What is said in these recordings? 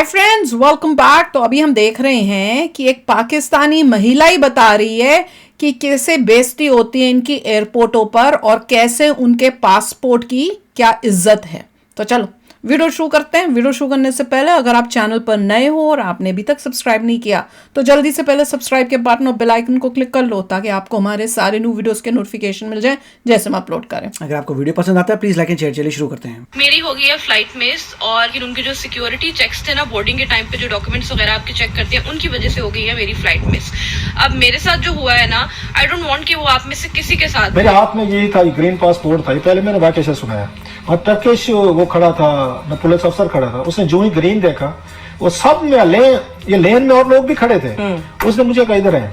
Hi friends, welcome back. तो अभी हम देख रहे हैं कि एक पाकिस्तानी महिला ही बता रही है कि कैसे बेइज्जती होती है इनकी एयरपोर्टों पर और कैसे उनके पासपोर्ट की क्या इज्जत है। तो चलो वीडियो शुरू करते हैं। वीडियो शुरू करने से पहले अगर आप चैनल पर नए हो और आपने अभी तक सब्सक्राइब नहीं किया तो जल्दी से पहले सब्सक्राइब के बटन और बेल आइकन को क्लिक कर लो ताकि आपको हमारे सारे न्यू वीडियोस के नोटिफिकेशन मिल जाए जैसे हम अपलोड करें। अगर आपको वीडियो पसंद आता है प्लीज लाइक एंड शेयर। चलिए शुरू करते हैं। मेरी हो गई है फ्लाइट मिस और उनके जो सिक्योरिटी चेक्स थे ना, बोर्डिंग के टाइम पे जो डॉक्यूमेंट्स वगैरह आपके चेक करते हैं, उनकी वजह से हो गई है मेरी फ्लाइट मिस। अब मेरे साथ जो हुआ है ना, आई डोंट वांट कि वो आप में से किसी के साथ। मेरे हाथ में यही था, ग्रीन पासपोर्ट था। पहले मैंने वाकई से सुनाया और टर्किश वो खड़ा था ना, पुलिस अफसर खड़ा था। उसने जो ही ग्रीन देखा, वो सब में ये लेन में और लोग भी खड़े थे। उसने मुझे कहा इधर है।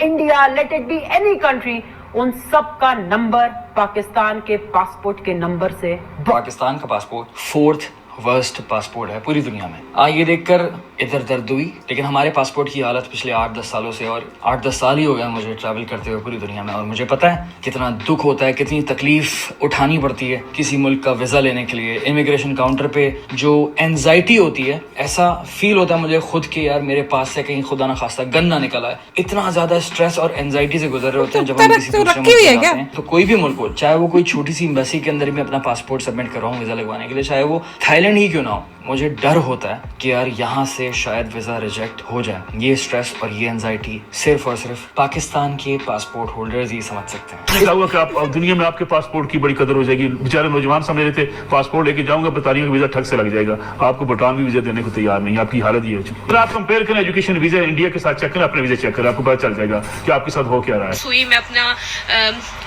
India, let it be any country, उन सब का नंबर पाकिस्तान के पासपोर्ट के नंबर से। पाकिस्तान का पासपोर्ट 4th वर्स्ट पासपोर्ट है पूरी दुनिया में। ये देखकर इधर दर्द हुई, लेकिन हमारे पासपोर्ट की हालत पिछले 8-10 सालों से, और 8-10 साल ही हो गया मुझे ट्रैवल करते हुए पूरी दुनिया में, और मुझे पता है कितना दुख होता है, कितनी तकलीफ उठानी पड़ती है किसी मुल्क का वीज़ा लेने के लिए। इमिग्रेशन काउंटर पे जो एंजाइटी होती है, ऐसा फील होता है मुझे खुद के यार मेरे पास से कहीं खुदा ना खास्ता गन ना निकला है। इतना ज्यादा स्ट्रेस और एंजाइटी से गुजर रहे होते हैं जब हम किसी दूसरे मुल्क में जाते हैं। तो कोई भी मुल्क हो, चाहे वो कोई छोटी सी एम्बेसी के अंदर भी अपना पासपोर्ट सबमिट कर रहा हूँ वीजा लगवाने के लिए, चाहे वो थाईलैंड ही क्यों ना हो, मुझे डर होता है कि यार यहाँ से शायद वीजा रिजेक्ट हो जाए। ये स्ट्रेस और ये एंजाइटी सिर्फ और सिर्फ पाकिस्तान के पासपोर्ट होल्डर्स ही समझ सकते हैं। क्या हुआ कि आप दुनिया में आपके पासपोर्ट की बड़ी कदर हो जाएगी। बेचारे नौजवान समझ रहे थे पासपोर्ट लेके जाऊंगा, बता रही हूँ वीजा ठग से लग जाएगा। आपको भूटान भी वीजा देने को तैयार नहीं। आपकी हालत ये है। अगर आप कंपेयर करें एजुकेशन वीजा इंडिया के साथ, चेक करें अपने वीजा चेक करें, आपको पता चल जाएगा कि आपके साथ हो क्या रहा है। सुई मैं अपना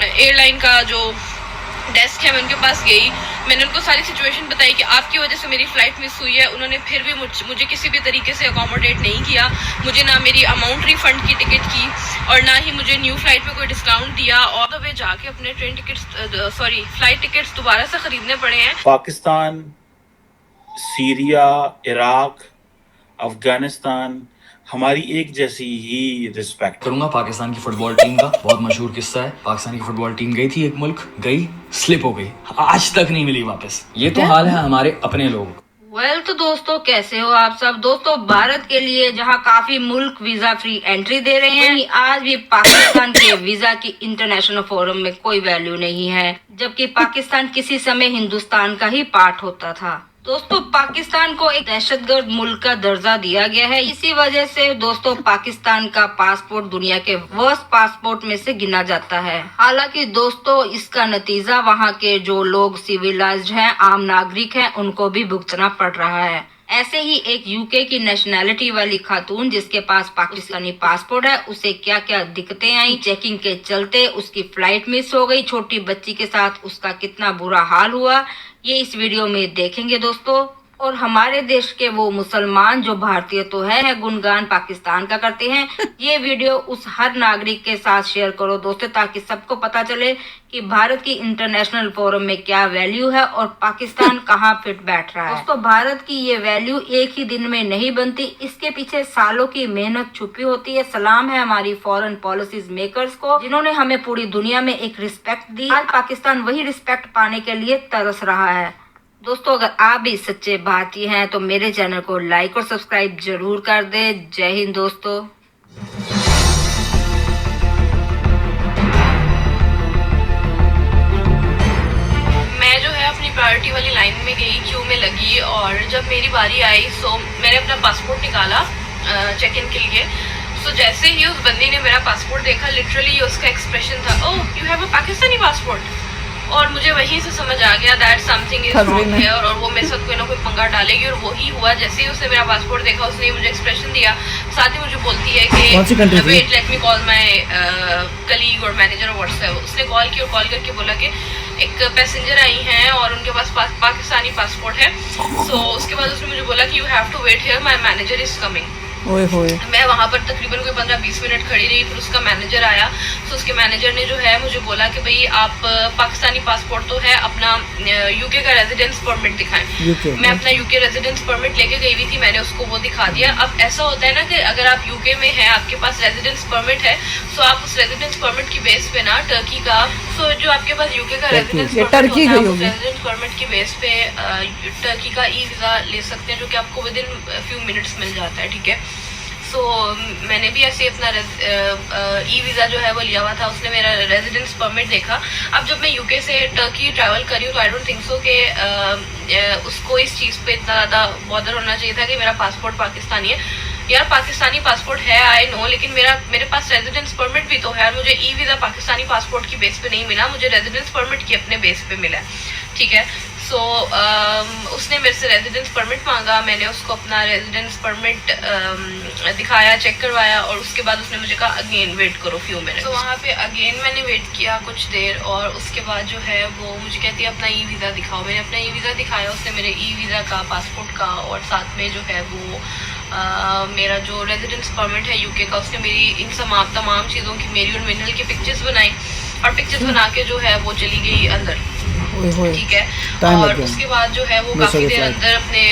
एयरलाइन का जो डेस्क है, मैं उनके पास गई। मैंने उनको सारी सिचुएशन बताई कि आपकी वजह से मेरी फ्लाइट मिस हुई है। उन्होंने फिर भी मुझे किसी भी तरीके से अकोमोडेट नहीं किया। मुझे ना मेरी अमाउंट रिफंड की टिकट की और ना ही मुझे न्यू फ्लाइट में कोई डिस्काउंट दिया, और तो वे जाके अपने फ्लाइट टिकट्स दोबारा से खरीदने पड़े हैं। पाकिस्तान, सीरिया, इराक, अफगानिस्तान, हमारी एक जैसी ही रिस्पेक्ट करूंगा। पाकिस्तान की फुटबॉल टीम का बहुत मशहूर किस्सा है। पाकिस्तान की फुटबॉल टीम गई थी एक मुल्क, गई स्लिप हो गई, आज तक नहीं मिली वापस। ये तो हाल है हमारे अपने लोग। तो दोस्तों, कैसे हो आप सब। दोस्तों, भारत के लिए जहां काफी मुल्क वीजा फ्री एंट्री दे रहे हैं, वहीं आज भी पाकिस्तान के वीजा की इंटरनेशनल फोरम में कोई वैल्यू नहीं है, जबकि पाकिस्तान किसी समय हिंदुस्तान का ही पार्ट होता था। दोस्तों, पाकिस्तान को एक दहशतगर्द मुल्क का दर्जा दिया गया है। इसी वजह से दोस्तों, पाकिस्तान का पासपोर्ट दुनिया के वर्स्ट पासपोर्ट में से गिना जाता है। हालांकि दोस्तों, इसका नतीजा वहां के जो लोग सिविलाइज्ड हैं, आम नागरिक हैं, उनको भी भुगतना पड़ रहा है। ऐसे ही एक यूके की नेशनैलिटी वाली खातून जिसके पास पाकिस्तानी पासपोर्ट है, उसे क्या क्या दिक्कतें आई। चेकिंग के चलते उसकी फ्लाइट मिस हो गई। छोटी बच्ची के साथ उसका कितना बुरा हाल हुआ, ये इस वीडियो में देखेंगे दोस्तों। और हमारे देश के वो मुसलमान जो भारतीय तो है गुणगान पाकिस्तान का करते हैं। ये वीडियो उस हर नागरिक के साथ शेयर करो दोस्तों, ताकि सबको पता चले कि भारत की इंटरनेशनल फोरम में क्या वैल्यू है और पाकिस्तान कहाँ फिट बैठ रहा है। दोस्तों, भारत की ये वैल्यू एक ही दिन में नहीं बनती, इसके पीछे सालों की मेहनत छुपी होती है। सलाम है हमारी फॉरेन पॉलिसीज मेकर्स को, जिन्होंने हमें पूरी दुनिया में एक रिस्पेक्ट दी। आज पाकिस्तान वही रिस्पेक्ट पाने के लिए तरस रहा है। दोस्तों, अगर आप भी सच्चे भारतीय हैं तो मेरे चैनल को लाइक और सब्सक्राइब जरूर कर दें। जय हिंद दोस्तों। मैं जो है अपनी प्रायोरिटी वाली लाइन में गई, क्यू में लगी, और जब मेरी बारी आई सो मैंने अपना पासपोर्ट निकाला चेक इन के लिए। सो जैसे ही उस बंदी ने मेरा पासपोर्ट देखा, लिटरली उसका एक्सप्रेशन था, oh you have a Pakistani passport. और मुझे वहीं से समझ आ गया दैट समथिंग इज रॉन्ग है, और वो मेरे साथ कोई ना कोई पंगा डालेगी। और वही हुआ। जैसे ही उसने मेरा पासपोर्ट देखा, उसने मुझे एक्सप्रेशन दिया, साथ ही मुझे बोलती है कि wait let me call my colleague और मैनेजर और व्हाट्सएप। उसने कॉल की और कॉल करके बोला कि एक पैसेंजर आई हैं और उनके पास पाकिस्तानी पासपोर्ट है। सो उसके बाद उसने मुझे बोला कि you have to wait here, my manager is coming. मैं वहाँ पर तकरीबन कोई 15-20 मिनट खड़ी रही। फिर उसका मैनेजर आया, तो उसके मैनेजर ने जो है मुझे बोला कि भाई आप पाकिस्तानी पासपोर्ट तो है, अपना यूके का रेजिडेंस परमिट दिखाएं। मैं अपना यूके रेजिडेंस परमिट लेके गई हुई थी, मैंने उसको वो दिखा दिया। अब ऐसा होता है ना कि अगर आप यूके में हैं, आपके पास रेजिडेंस परमिट है, तो आप उस रेजिडेंस परमिट की बेस पे ना टर्की का, जो आपके पास यूके का रेजिडेंस परमिट की बेस पे टर्की का ई वीज़ा ले सकते हैं, जो कि आपको विद इन फ्यू मिनट्स मिल जाता है, ठीक है। सो मैंने भी ऐसे अपना ई वीज़ा जो है वो लिया हुआ था, उसने मेरा रेजिडेंस परमिट देखा। अब जब मैं यूके से टर्की ट्रैवल करी हूँ तो आई डोंट थिंक सो कि उसको इस चीज़ पे इतना ज़्यादा बॉदर होना चाहिए था कि मेरा पासपोर्ट पाकिस्तानी है। यार पाकिस्तानी पासपोर्ट है, आई नो, लेकिन मेरे पास रेजिडेंस परमिट भी तो है। मुझे ई वीज़ा पाकिस्तानी पासपोर्ट की बेस पे नहीं मिला, मुझे रेजिडेंस परमिट की अपने बेस पे मिला, ठीक है। सो उसने मेरे से रेजिडेंस परमिट मांगा, मैंने उसको अपना रेजिडेंस परमिट दिखाया, चेक करवाया, और उसके बाद उसने मुझे कहा अगेन वेट करो फ्यू मिनट। तो वहाँ पे अगेन मैंने वेट किया कुछ देर, और उसके बाद जो है वो मुझे कहती है अपना ई वीज़ा दिखाओ। मैंने अपना ई वीज़ा दिखाया, उसने मेरे ई वीज़ा का, पासपोर्ट का, और साथ में जो है वो मेरा जो रेजिडेंस परमिट है यूके का, उसने मेरी इन तमाम चीज़ों की, मेरी और मिनल की पिक्चर्स बनाई, और पिक्चर्स बना के जो है वो चली गई अंदर, ठीक है। और उसके बाद जो है वो काफ़ी देर अंदर अपने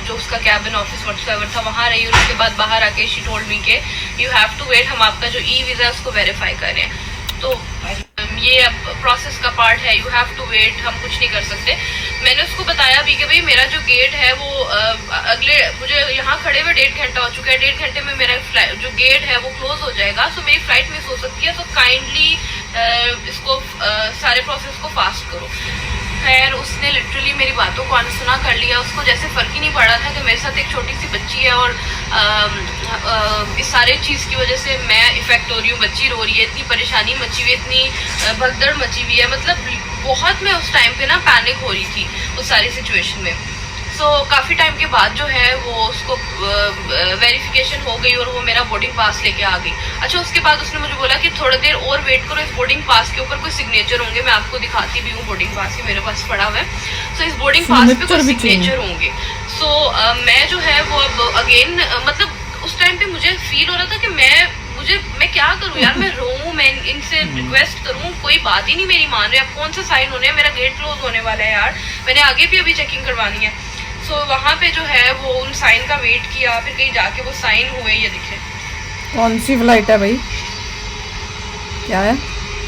जो उसका कैबिन ऑफिस व्हाटसएवर था वहाँ रही, और उसके बाद बाहर आके शी टोल्ड मी के यू हैव टू वेट, हम आपका जो ई वीज़ा है उसको वेरीफाई कर रहे हैं। तो ये अब प्रोसेस का पार्ट है, यू हैव टू वेट, हम कुछ नहीं कर सकते। मैंने उसको बताया भी कि भाई मेरा जो गेट है वो अगले, मुझे यहाँ खड़े हुए 1.5 घंटा हो चुका है, 1.5 घंटे में मेरा जो गेट है वो क्लोज हो जाएगा, सो मेरी फ्लाइट मिस हो सकती है, सो काइंडली इसको सारे प्रोसेस को फास्ट करो। खैर उसने लिटरली मेरी बातों को अनसुना कर लिया, उसको जैसे फ़र्क ही नहीं पड़ा था कि मेरे साथ एक छोटी सी बच्ची है, और इस सारे चीज़ की वजह से मैं इफ़ेक्ट हो रही हूँ, बच्ची रो रही है, इतनी परेशानी मची हुई है, इतनी भगदड़ मची हुई है, मतलब बहुत मैं उस टाइम पे ना पैनिक हो रही थी उस सारी सिचुएशन में। सो काफ़ी टाइम के बाद जो है वो उसको वेरिफिकेशन हो गई, और वो मेरा बोर्डिंग पास लेके आ गई। अच्छा उसके बाद उसने मुझे बोला कि थोड़ी देर और वेट करो, इस बोर्डिंग पास के ऊपर कोई सिग्नेचर होंगे, मैं आपको दिखाती भी हूँ, बोर्डिंग पास ही मेरे पास पड़ा हुआ है। सो इस बोर्डिंग पास पे कुछ सिग्नेचर होंगे। सो मैं जो है वो अब अगेन, मतलब उस टाइम पे मुझे फील हो रहा था कि मैं क्या करूँ यार, मैं रोऊँ, मैं इनसे रिक्वेस्ट करूँ, कोई बात ही नहीं मेरी मान रहे। अब कौन सा साइन होने हैं, मेरा गेट क्लोज होने वाला है यार, मैंने आगे भी अभी चेकिंग करवानी है। सो वहाँ पे जो है वो उन साइन का वेट किया, फिर कहीं जाके वो साइन हुए, ये दिखे। कौन सी फ्लाइट है भाई, क्या है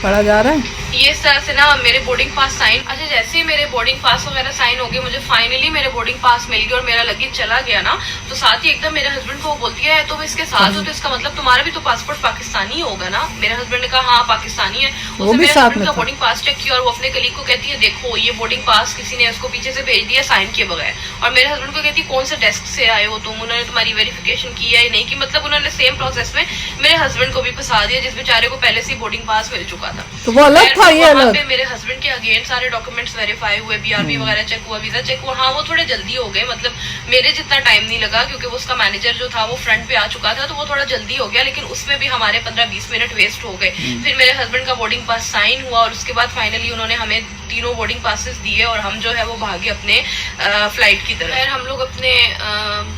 पढ़ा जा रहा है? ये इस तरह से ना मेरे बोर्डिंग पास साइन, अच्छा जैसे ही मेरे बोर्डिंग पास वगैरह साइन हो गए, मुझे फाइनली मेरे बोर्डिंग पास मिल गया और मेरा लगेज चला गया ना, तो साथ ही एकदम मेरे हस्बैंड को बोलती है तुम इसके साथ हो तो इसका मतलब तुम्हारा भी तो पासपोर्ट पाकिस्तानी होगा ना। मेरे हस्बैंड ने कहा हाँ पाकिस्तानी है। उसने मेरे हस्बैंड का बोर्डिंग पास चेक किया और वो अपने कलीग को कहती है देखो ये बोर्डिंग पास किसी ने उसको पीछे से भेज दिया साइन किए बगैर, और मेरे हस्बैंड को कहती है कौन से डेस्क से आए हो तुम, उन्होंने तुम्हारी वेरिफिकेशन की है नहीं की, मतलब उन्होंने सेम प्रोसेस में मेरे हस्बैंड को भी फंसा दिया जिस बेचारे को पहले से बोर्डिंग पास मिल चुका था। तो वो अलग था, ये अलग। मेरे हस्बैंड के अगेन सारे डॉक्यूमेंट्स वेरीफाई हुए, बीआरबी वगैरह चेक हुआ, वीजा चेक हुआ। हाँ वो थोड़े जल्दी हो गए, मतलब मेरे जितना टाइम नहीं लगा क्योंकि वो उसका मैनेजर जो था वो फ्रंट पे आ चुका था, तो वो थोड़ा जल्दी हो गया, लेकिन उसमें भी हमारे 15-20 मिनट वेस्ट हो गए। फिर मेरे हस्बैंड का बोर्डिंग पास साइन हुआ और उसके बाद फाइनली उन्होंने हमें तीनों बोर्डिंग पासेस दिए और हम जो है वो भागे अपने फ्लाइट की तरफ। हम लोग अपने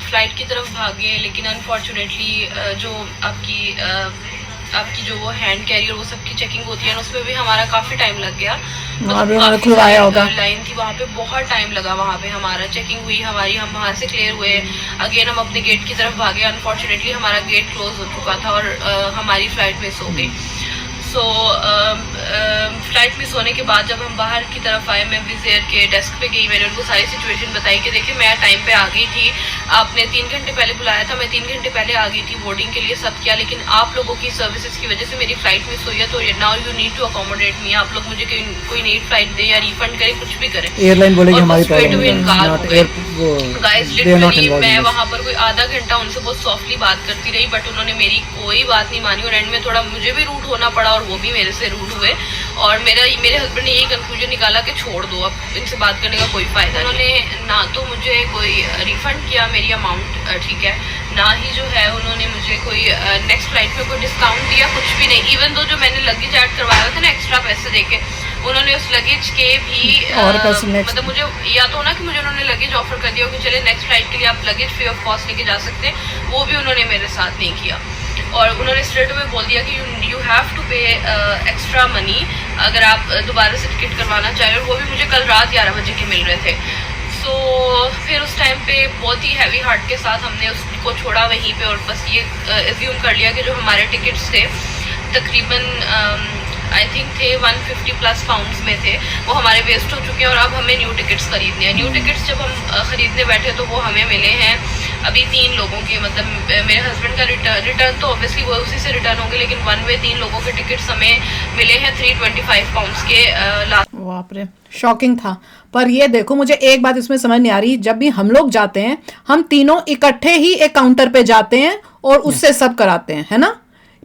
फ्लाइट की तरफ भागे, लेकिन अनफॉर्चुनेटली जो आपकी जो वो हैंड कैरियर वो सबकी चेकिंग होती है ना, उसमें भी हमारा काफ़ी टाइम लग गया। लाइन थी वहाँ पे, बहुत टाइम लगा वहाँ पे, हमारा चेकिंग हुई हमारी, हम वहाँ से क्लियर हुए, अगेन हम अपने गेट की तरफ भागे। अनफॉर्चुनेटली हमारा गेट क्लोज हो चुका था और हमारी फ्लाइट मिस हो गई। सो फ्लाइट मिस होने के बाद जब हम बाहर की तरफ आए, मैं विज़ एयर के डेस्क पे गई, मैंने उनको सारी सिचुएशन बताई कि देखिए मैं टाइम पे आ गई थी, आपने 3 घंटे पहले बुलाया था, मैं 3 घंटे पहले आ गई थी बोर्डिंग के लिए, सब किया, लेकिन आप लोगों की सर्विसेज की वजह से मेरी फ्लाइट मिस हुई है, तो now you need to accommodate me, आप लोग मुझे कोई नई फ्लाइट दें या रिफंड करें, कुछ भी करें। एयरलाइन बोलेगी हमारी गाइस लिटरली मैं वहाँ पर कोई आधा घंटा उनसे बहुत सॉफ्टली बात करती रही, बट उन्होंने मेरी कोई बात नहीं मानी और एंड में थोड़ा मुझे भी रूड होना पड़ा और वो भी मेरे से रूड हुए, और मेरे हस्बैंड ने यही कंक्लूजन निकाला कि छोड़ दो, अब इनसे बात करने का कोई फायदा नहीं। उन्होंने ना तो मुझे कोई रिफंड किया मेरी अमाउंट, ठीक है, ना ही जो है उन्होंने मुझे कोई नेक्स्ट फ्लाइट में कोई डिस्काउंट दिया, कुछ भी नहीं। इवन दो जो मैंने लगेज ऐड करवाया था ना एक्स्ट्रा पैसे देके, उन्होंने उस लगेज के भी मतलब मुझे या तो ना कि मुझे उन्होंने लगेज ऑफर कर दिया कि चले नेक्स्ट फ्लाइट के लिए आप लगेज फ्री ऑफ कॉस्ट लेके जा सकते हैं, वो भी उन्होंने मेरे साथ नहीं किया, और उन्होंने स्ट्रेट अवे बोल दिया कि यू हैव टू पे एक्स्ट्रा मनी अगर आप दोबारा से टिकट करवाना चाहें, और वो भी मुझे कल रात 11 बजे के मिल रहे थे। सो फिर उस टाइम पे बहुत ही हैवी हार्ट के साथ हमने उसको छोड़ा वहीं पे, और बस ये एज्यूम कर लिया कि जो हमारे टिकट्स थे तकरीबन आई थिंक थे 150 प्लस पाउंड्स में थे, वो हमारे वेस्ट हो चुके हैं और अब हमें न्यू टिकट्स खरीदने हैं। न्यू टिकट्स जब हम खरीदने बैठे तो वो हमें मिले हैं अभी 3 लोगों के, मतलब मेरे हस्बैंड का रिटर्न तो ऑब्वियसली वो उसी से रिटर्न होंगे, लेकिन वन वे 3 लोगों के टिकट्स हमें मिले हैं 325 पाउंड्स के लास्ट। बाप रे, शॉकिंग था। पर ये देखो, मुझे एक बात इसमें समझ नहीं आ रही, जब भी हम लोग जाते हैं हम तीनों इकट्ठे ही एक काउंटर पे जाते हैं और उससे सब कराते हैं, है ना?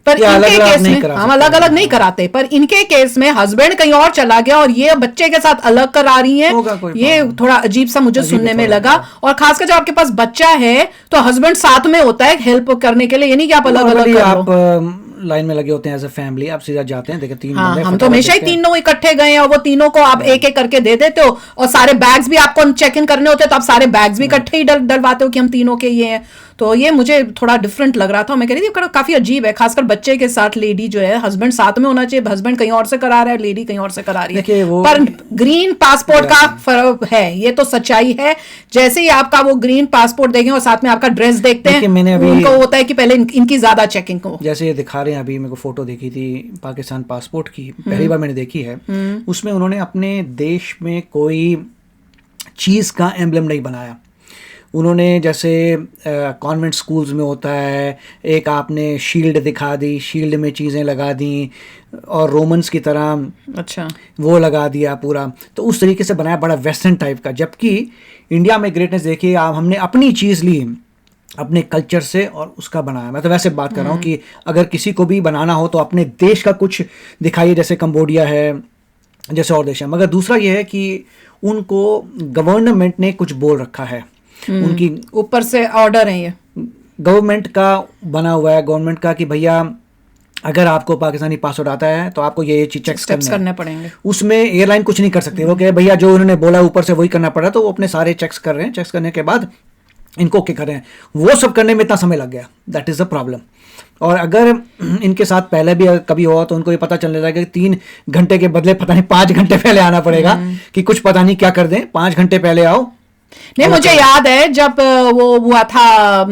पर इनके केस में हम अलग अलग नहीं कराते, पर इनके केस में हस्बैंड कहीं और चला गया और ये बच्चे के साथ अलग करा रही हैं। ये थोड़ा अजीब सा मुझे सुनने में लगा। और खासकर जब आपके पास बच्चा है तो हस्बैंड साथ में होता है हेल्प करने के लिए, ये नहीं कि आप अलग अलग कर लो। लाइन में लगे होते हैं एज अ फैमिली, आप सीधा जाते हैं, देखिए 3 हाँ, हम तो हमेशा ही 3 लोग इकट्ठे गए हैं और वो तीनों को आप एक एक करके दे देते हो, और सारे बैग्स भी आपको चेक इन करने होते हैं तो आप सारे बैग्स भी इकट्ठे ही डलवाते हो कि हम तीनों के ये हैं। तो ये मुझे थोड़ा डिफरेंट लग रहा था। मैं कह रही थी काफी अजीब है, खासकर बच्चे के साथ लेडी जो है, हस्बैंड साथ में होना चाहिए, हस्बैंड कहीं और से करा रहा है, लेडी कहीं और से करा रही है। पर ग्रीन पासपोर्ट का फर्क है, ये तो सच्चाई है। जैसे ही आपका वो ग्रीन पासपोर्ट देखें और साथ में आपका ड्रेस देखते हैं, उनको होता है कि पहले इनकी ज्यादा चेकिंग हो। जैसे ये दिखा रहे हैं, अभी मेरे को फोटो देखी थी पाकिस्तान पासपोर्ट की, पहली बार मैंने देखी है। उसमें उन्होंने अपने देश में कोई चीज का एम्ब्लम नहीं बनाया। उन्होंने जैसे कॉन्वेंट स्कूल्स में होता है, एक आपने शील्ड दिखा दी, शील्ड में चीज़ें लगा दी, और रोमन्स की तरह अच्छा वो लगा दिया पूरा। तो उस तरीके से बनाया, बड़ा वेस्टर्न टाइप का। जबकि इंडिया में ग्रेटनेस देखिए, हमने अपनी चीज़ ली अपने कल्चर से और उसका बनाया। मैं तो वैसे बात कर रहा हूँ कि अगर किसी को भी बनाना हो तो अपने देश का कुछ दिखाइए, जैसे कंबोडिया है, जैसे और देश है। मगर दूसरा ये है कि उनको गवर्नमेंट ने कुछ बोल रखा है, उनकी ऊपर से ऑर्डर है, ये गवर्नमेंट का बना हुआ है, गवर्नमेंट का कि भैया अगर आपको पाकिस्तानी पासपोर्ट आता है तो आपको ये चेक्स करने पड़ेंगे। उसमें एयरलाइन कुछ नहीं कर सकती, वो कहे भैया जो उन्होंने बोला ऊपर से वही करना पड़ा। तो वो अपने सारे चेक्स कर रहे हैं, चेक्स करने के बाद इनको ओके कर रहे हैं। वो सब करने में इतना समय लग गया, दैट इज़ अ प्रॉब्लम। और अगर इनके साथ पहले भी कभी हुआ तो उनको ये पता चलने लगा कि 3 घंटे के बदले पता नहीं 5 घंटे पहले आना पड़ेगा, कि कुछ पता नहीं क्या कर दें, 5 घंटे पहले आओ। नहीं, मुझे याद है जब वो हुआ था,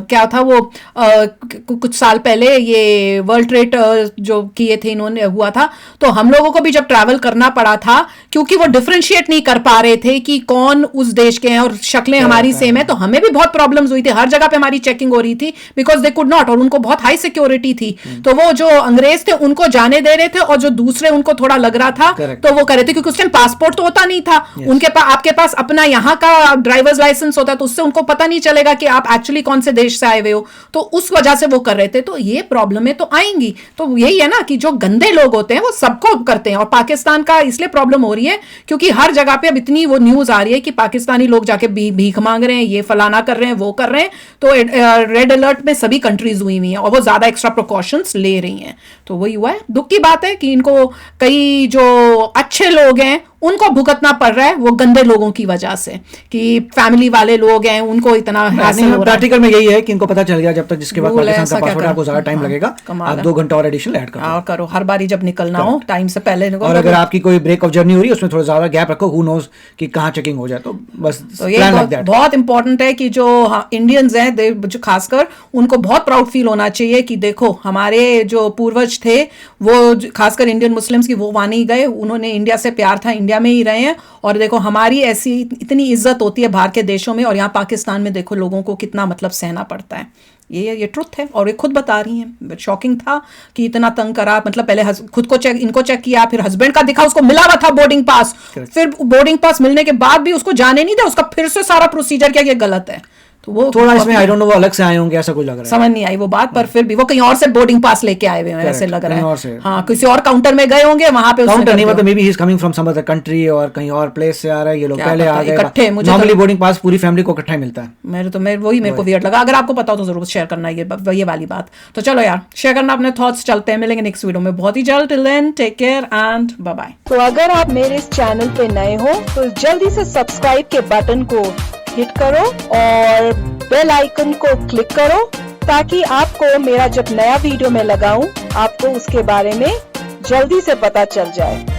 क्या था वो, कुछ साल पहले ये वर्ल्ड ट्रेड जो किए थे इन्होंने, हुआ था, तो हम लोगों को भी जब ट्रैवल करना पड़ा था, क्योंकि वो डिफरेंशिएट नहीं कर पा रहे थे कि कौन उस देश के हैं, और शक्लें हमारी सेम है, तो हमें भी बहुत प्रॉब्लम्स हुई थी। हर जगह पे हमारी चेकिंग हो रही थी बिकॉज दे कुड नॉट, और उनको बहुत हाई सिक्योरिटी थी। तो वो जो अंग्रेज थे उनको जाने दे रहे थे, और जो दूसरे उनको थोड़ा लग रहा था तो वो कर रहे थे, क्योंकि उस टाइम पासपोर्ट तो होता नहीं था उनके पास। आपके पास अपना यहाँ का ड्राइवर्स लाइसेंस होता है, तो उससे उनको पता नहीं चलेगा कि आप एक्चुअली कौन से देश से आए हुए हो, तो उस वजह से वो कर रहे थे। तो ये प्रॉब्लम तो आएंगी। तो यही है ना कि जो गंदे लोग होते हैं वो सबको करते हैं, और पाकिस्तान का इसलिए प्रॉब्लम हो रही है क्योंकि हर जगह पे अब इतनी वो न्यूज आ रही है कि पाकिस्तानी लोग जाके भीख मांग रहे हैं, ये फलाना कर रहे हैं, वो कर रहे हैं। तो रेड अलर्ट में सभी कंट्रीज हुई हुई हैं और वो ज्यादा एक्स्ट्रा प्रिकॉशंस ले रही हैं। तो वही हुआ है। दुख की बात है कि इनको कई जो अच्छे लोग हैं उनको भुगतना पड़ रहा है वो गंदे लोगों की वजह से, कि फैमिली वाले लोग हैं उनको इतना प्रैक्टिकल में यही है कि इनको पता चल गया जब तक जिसके बाद पाकिस्तान का पासपोर्ट आपको ज्यादा टाइम लगेगा, आप 2 घंटा और एडिशनल ऐड करो हर बारी जब निकलना हो टाइम से पहले। और अगर आपकी कोई ब्रेक ऑफ जर्नी हो रही है उसमें थोड़ा ज्यादा गैप रखो, हु नोज कि कहाँ चेकिंग हो जाए। तो बस तो ये बहुत इंपॉर्टेंट है कि जो इंडियंस हैं जो खासकर उनको बहुत प्राउड फील होना चाहिए कि देखो हमारे जो पूर्वज थे वो खासकर इंडियन मुस्लिम्स की वो वहां नहीं गए, उन्होंने इंडिया से प्यार था, इंडिया में ही रहे हैं। और देखो हमारी ऐसी इतनी इज्जत होती है बाहर के देशों में, और यहाँ पाकिस्तान में देखो लोगों को कितना मतलब सहना पड़ता है। ये ट्रुथ है और ये खुद बता रही हैं। शॉकिंग था कि इतना तंग करा, मतलब पहले खुद को चेक, इनको चेक किया, फिर हस्बैंड का दिखा, उसको मिला हुआ था बोर्डिंग पास, फिर बोर्डिंग पास मिलने के बाद भी उसको जाने नहीं दिया, उसका फिर से सारा प्रोसीजर किया, ये गलत है। तो वो थोड़ा इसमें आई डोंट नो वो अलग से आए होंगे ऐसा कुछ लग रहा है, समझ नहीं आई वो बात। पर फिर भी वो कहीं और से बोर्डिंग पास लेके आए हुए हैं ऐसे लग रहा है। हाँ, किसी और काउंटर में गए होंगे, वहां पे काउंटर नहीं, मतलब maybe he is coming from some other country और कहीं और प्लेस से आ रहा है। ये लोग पहले आ गए इकट्ठे। मुझे नॉर्मली बोर्डिंग पास पूरी फैमिली को इकट्ठा ही मिलता है। मेरे को वियर्ड लगा। अगर आपको पता हो तो जरूर शेयर करना ये वाली बात। तो चलो यार शेयर करना अपने थॉट्स। चलते हैं, मिलेंगे नेक्स्ट वीडियो में बहुत ही जल्द। Till then take care and bye bye. तो अगर आप मेरे इस चैनल पे नए हो तो जल्दी से सब्सक्राइब के बटन को हिट करो और बेल आइकन को क्लिक करो ताकि आपको मेरा जब नया वीडियो मैं लगाऊं आपको उसके बारे में जल्दी से पता चल जाए।